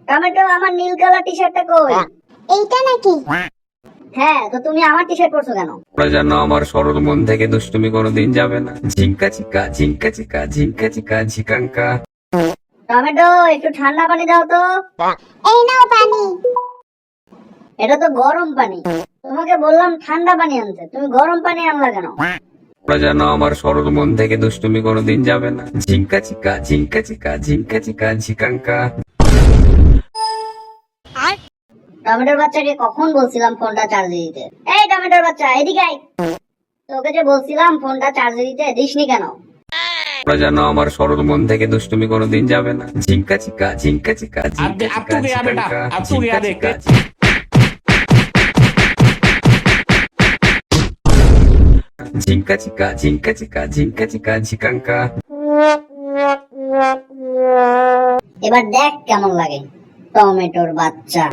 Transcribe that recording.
Tomato আমার নীল colour টি শার্টটা কই? এইটা নাকি? হ্যাঁ, তো তুমি আমার টি শার্ট পরছো কেন? ওরা যেন আমার সরল মন থেকে দুষ্টুমি কোনোদিন যাবে না। ঝিঙ্কা চিকা ঝিঙ্কা চিকা ঝিঙ্কা চিকা ঝিকাঙ্কা। টমেটো একটু ঠান্ডা পানি দাও তো। এই নাও পানি। এটা তো গরম পানি। তোমাকে বললাম ঠান্ডা পানি আনতে, তুমি গরম পানি আনলা কেন? ওরা যেন আমার সরল মন থেকে দুষ্টুমি কোনোদিন যাবে না। ঝিঙ্কা চিকা ঝিঙ্কা চিকা ঝিঙ্কা চিকা ঝিকাঙ্কা। টমেটোর বাচ্চাকে কখন বলছিলাম ফোনটা চার্জে দিতে? এই টমেটোর বাচ্চা এদিকে আয়। তোকে যে বলছিলাম ফোনটা চার্জে দিতে, দিসনি কেন? ওরা যেন আমার সরল মন থেকে দুষ্টুমি কোনোদিন যাবে না। ঝিঙ্কা চিকা ঝিঙ্কা চিকা ঝিঙ্কা अब চিকা तू गया बेटा, ঝিকাঙ্কা। अब तू गया ঝিঙ্কা देख চিকা के। ঝিঙ্কা চিকা ঝিঙ্কা চিকা ঝিঙ্কা চিকা ঝিকাঙ্কা। এবার দেখ কেমন লাগে টমেটোর বাচ্চা।